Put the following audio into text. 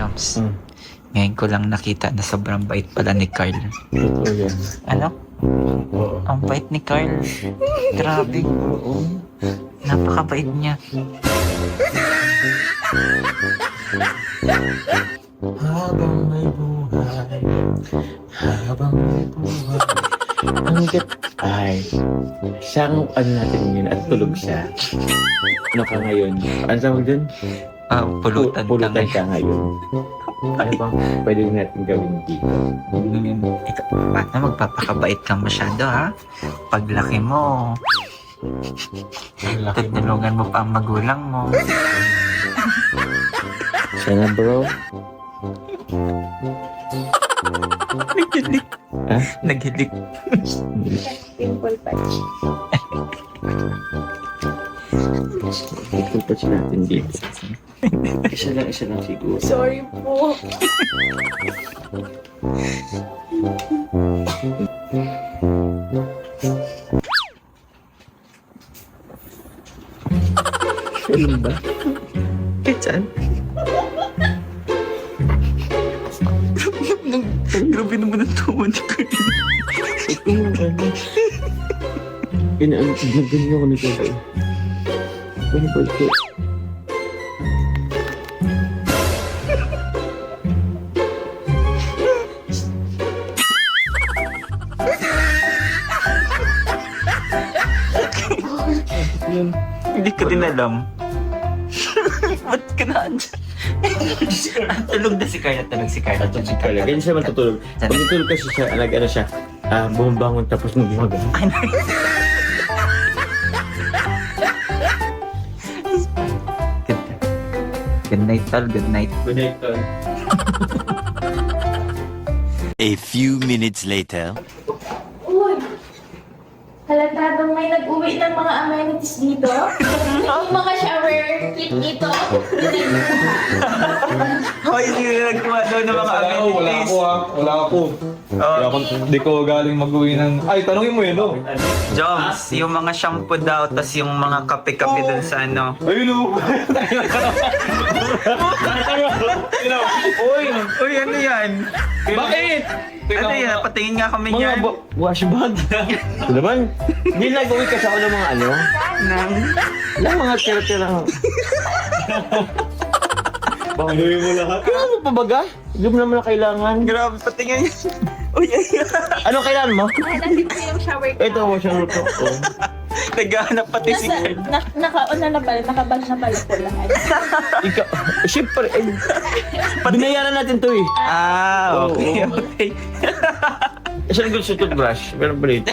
Joms, ngayon ko lang nakita na sobrang bait pala ni Carl. Oo, yan. Ano? Oo. Ang bait ni Carl. Grabe. Napakabait niya. Habang may buhay, habang may buhay, hanggat ay, siyang ano natin yun at tulog siya. Ano ka ngayon? Ano tawag dun? Pulutan ka Pulutan ngayon. ka ngayon. Ano bang pwede natin gawin dito? Ikaw, bata, magpapakabait ka masyado, ha? Paglaki mo, tutulungan mo pa ang magulang mo. Sana bro. Naghilik. Ha? Naghilik. Pimple patch. Ipulpot natin dito. Isa lang siguro. Sorry po. Ayun ba? Kachan? Grabe naman ang tuwa ni Carl. Ito yung ano. Ganyan ako nito. Ano ba ito? Yun. Hindi ko din alam. Ba't ka na andyan? Tulog na si Carl. Tulog si Carl. Atong si Carla. Ganyan siya matutulog. Pag natulog kasi siya, ano siya, bumabangon tapos nagbumaga. Good night, Tal. Good night. Good night, Tol. A few minutes later. Uy! Halatadong may nag-uwi ng mga amenities dito. Yung mga shower kit dito. Hoy, hindi na nagkuha doon ng mga amenities. Wala ako. Hindi ko galing mag-uwi ng... Ay, tanongin mo yun, no? Joms, yung mga shampoo daw, tas yung mga kape-kape doon sa ano. Ayun, no? Uy, ano yan? Bakit? Ano yan? Patingin nga kami Mga yan. wash bag. Ito naman, hindi nag-uwi ka sa ng mga ano? Nang... Lang mga tira-tira. Pakinuwi mo lahat. Ano pa baga? Hindi mo naman na kailangan. Grabe, patingin yan. Uy, Ano kailangan mo? Nandito po yung shower kit. Ito, wash and roto. naghahanap pati si Carl. Nakauna na pala, nakabal na pala po lahat. Ikaw, syempre, eh. Binayaran natin to eh. Okay, okay. Isang gusto toothbrush. Meron ba dito?